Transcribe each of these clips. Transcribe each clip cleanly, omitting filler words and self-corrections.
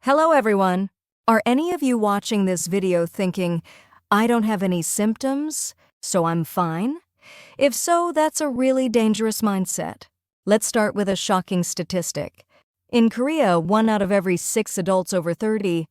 Hello everyone! Are any of you watching this video thinking, I don't have any symptoms, so I'm fine? If so, that's a really dangerous mindset. Let's start with a shocking statistic. In Korea, 1 out of every 6 adults over 30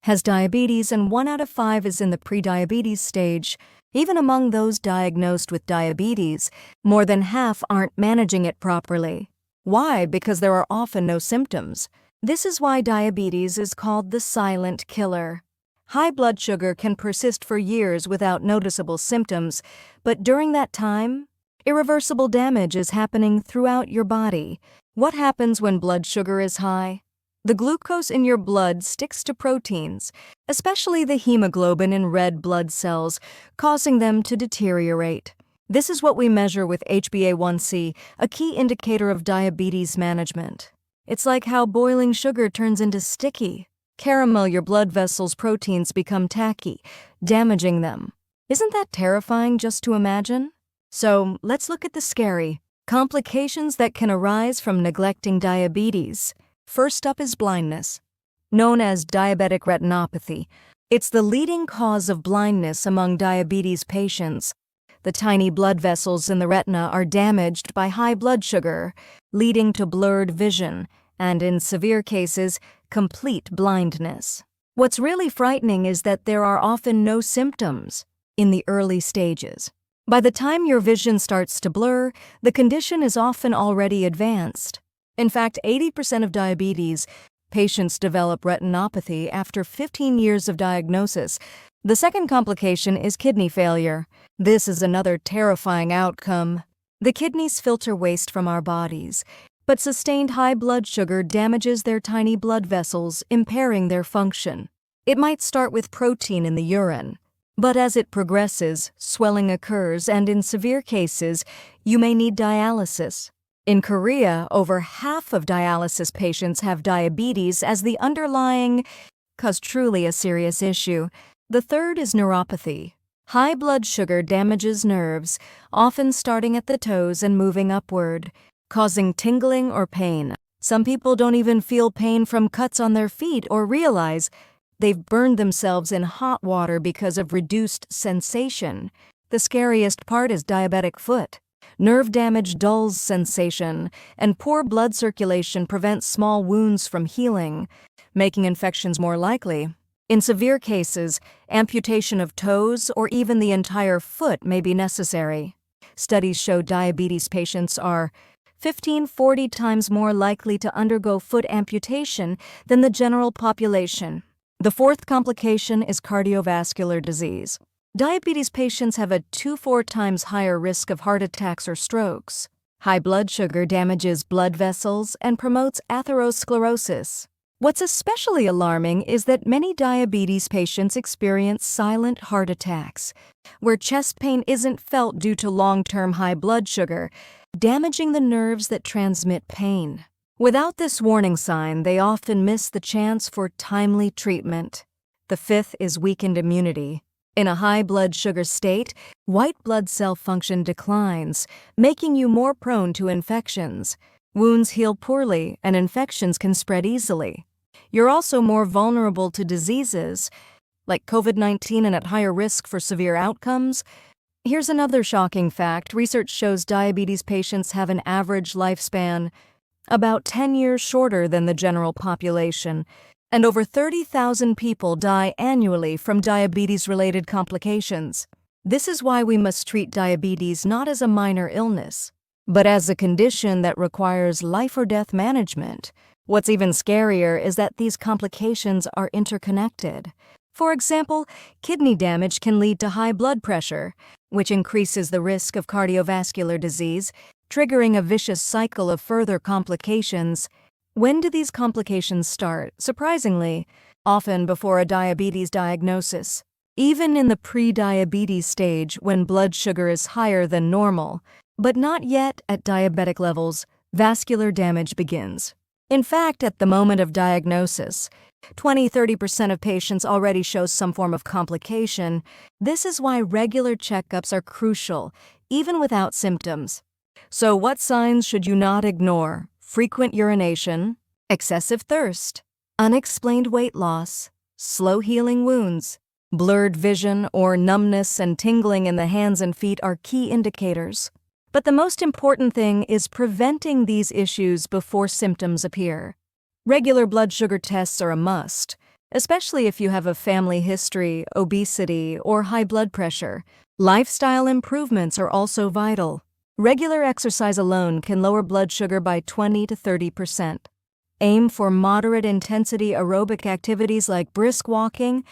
has diabetes and 1 out of 5 is in the prediabetes stage. Even among those diagnosed with diabetes, more than half aren't managing it properly. Why? Because there are often no symptoms. This is why diabetes is called the silent killer. High blood sugar can persist for years without noticeable symptoms, but during that time, irreversible damage is happening throughout your body. What happens when blood sugar is high? The glucose in your blood sticks to proteins, especially the hemoglobin in red blood cells, causing them to deteriorate. This is what we measure with HbA1c, a key indicator of diabetes management. It's like how boiling sugar turns into sticky caramel. Your blood vessels' proteins become tacky, damaging them. Isn't that terrifying just to imagine? So let's look at the scary complications that can arise from neglecting diabetes. First up is blindness, known as diabetic retinopathy. It's the leading cause of blindness among diabetes patients. The tiny blood vessels in the retina are damaged by high blood sugar, leading to blurred vision and, in severe cases, complete blindness. What's really frightening is that there are often no symptoms in the early stages. By the time your vision starts to blur, the condition is often already advanced. In fact, 80% of diabetes patients develop retinopathy after 15 years of diagnosis. The second complication is kidney failure. This is another terrifying outcome. The kidneys filter waste from our bodies, but sustained high blood sugar damages their tiny blood vessels, impairing their function. It might start with protein in the urine, but as it progresses, swelling occurs, and in severe cases, you may need dialysis. In Korea, over half of dialysis patients have diabetes as the underlying cause, truly a serious issue. The third is neuropathy. High blood sugar damages nerves, often starting at the toes and moving upward, causing tingling or pain. Some people don't even feel pain from cuts on their feet or realize they've burned themselves in hot water because of reduced sensation. The scariest part is diabetic foot. Nerve damage dulls sensation, and poor blood circulation prevents small wounds from healing, making infections more likely. In severe cases, amputation of toes or even the entire foot may be necessary. Studies show diabetes patients are 40 times more likely to undergo foot amputation than the general population. The fourth complication is cardiovascular disease. Diabetes patients have a 2-4 times higher risk of heart attacks or strokes. High blood sugar damages blood vessels and promotes atherosclerosis. What's especially alarming is that many diabetes patients experience silent heart attacks, where chest pain isn't felt due to long-term high blood sugar, damaging the nerves that transmit pain. Without this warning sign, they often miss the chance for timely treatment. The fifth is weakened immunity. In a high blood sugar state, white blood cell function declines, making you more prone to infections. Wounds heal poorly, and infections can spread easily. You're also more vulnerable to diseases like COVID-19 and at higher risk for severe outcomes. Here's another shocking fact. Research shows diabetes patients have an average lifespan about 10 years shorter than the general population, and over 30,000 people die annually from diabetes-related complications. This is why we must treat diabetes not as a minor illness, but as a condition that requires life-or-death management. What's even scarier is that these complications are interconnected. For example, kidney damage can lead to high blood pressure, which increases the risk of cardiovascular disease, triggering a vicious cycle of further complications. When do these complications start? Surprisingly, often before a diabetes diagnosis. Even in the pre-diabetes stage, when blood sugar is higher than normal, but not yet at diabetic levels, vascular damage begins. In fact, at the moment of diagnosis, 20–30% of patients already show some form of complication. This is why regular checkups are crucial, even without symptoms. So what signs should you not ignore? Frequent urination, excessive thirst, Unexplained weight loss, slow healing wounds, blurred vision, or numbness and tingling in the hands and feet are key indicators. But the most important thing is preventing these issues before symptoms appear. Regular blood sugar tests are a must, especially if you have a family history, obesity, or high blood pressure. Lifestyle improvements are also vital. Regular exercise alone can lower blood sugar by 20 to 30%. Aim for moderate intensity aerobic activities like brisk walking,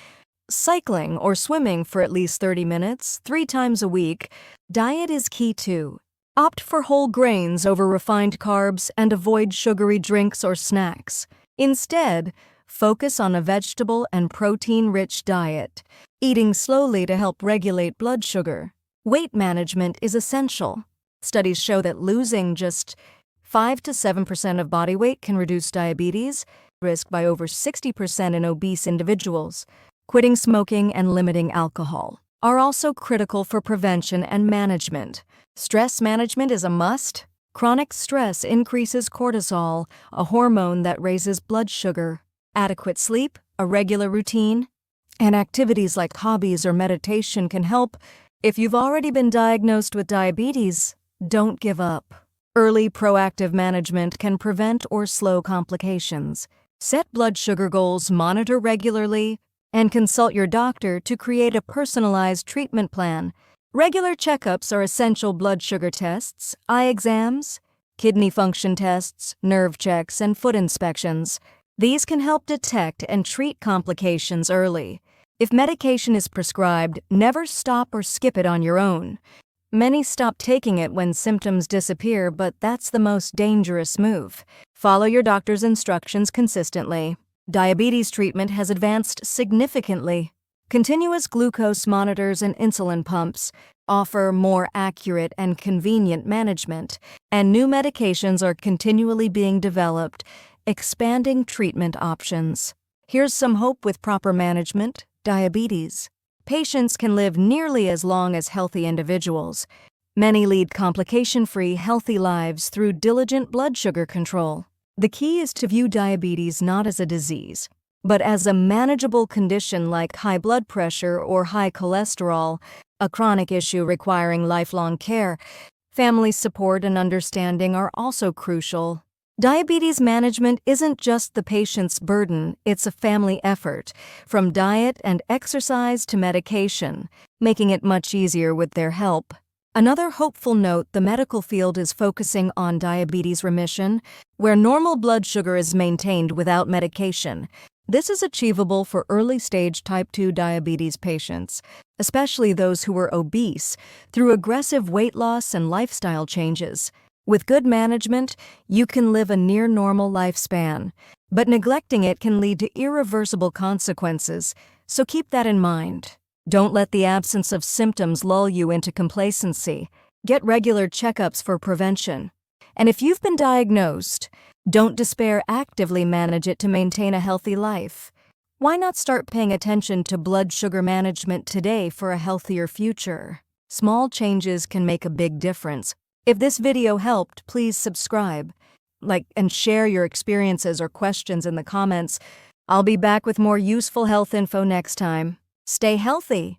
cycling, or swimming for at least 30 minutes, 3 times a week. Diet is key too. Opt for whole grains over refined carbs and avoid sugary drinks or snacks. Instead, focus on a vegetable and protein-rich diet, eating slowly to help regulate blood sugar. Weight management is essential. Studies show that losing just 5 to 7% of body weight can reduce diabetes risk by over 60% in obese individuals. Quitting smoking and limiting alcohol are also critical for prevention and management. Stress management is a must. Chronic stress increases cortisol, a hormone that raises blood sugar. Adequate sleep, a regular routine, and activities like hobbies or meditation can help. If you've already been diagnosed with diabetes, don't give up. Early proactive management can prevent or slow complications. Set blood sugar goals, monitor regularly, and consult your doctor to create a personalized treatment plan. Regular checkups are essential. Blood sugar tests, eye exams, kidney function tests, nerve checks, and foot inspections. These can help detect and treat complications early. If medication is prescribed, never stop or skip it on your own. Many stop taking it when symptoms disappear, but that's the most dangerous move. Follow your doctor's instructions consistently. Diabetes treatment has advanced significantly. Continuous glucose monitors and insulin pumps offer more accurate and convenient management, and new medications are continually being developed, expanding treatment options. Here's some hope with proper management: diabetes. Patients can live nearly as long as healthy individuals. Many lead complication-free, healthy lives through diligent blood sugar control. The key is to view diabetes not as a disease, but as a manageable condition like high blood pressure or high cholesterol, a chronic issue requiring lifelong care. Family support and understanding are also crucial. Diabetes management isn't just the patient's burden, it's a family effort, from diet and exercise to medication, making it much easier with their help. Another hopeful note: the medical field is focusing on diabetes remission, where normal blood sugar is maintained without medication. This is achievable for early-stage type 2 diabetes patients, especially those who are obese, through aggressive weight loss and lifestyle changes. With good management, you can live a near-normal lifespan, but neglecting it can lead to irreversible consequences, so keep that in mind. Don't let the absence of symptoms lull you into complacency. Get regular checkups for prevention. And if you've been diagnosed, don't despair. Actively manage it to maintain a healthy life. Why not start paying attention to blood sugar management today for a healthier future? Small changes can make a big difference. If this video helped, please subscribe, like, and share your experiences or questions in the comments. I'll be back with more useful health info next time. Stay healthy.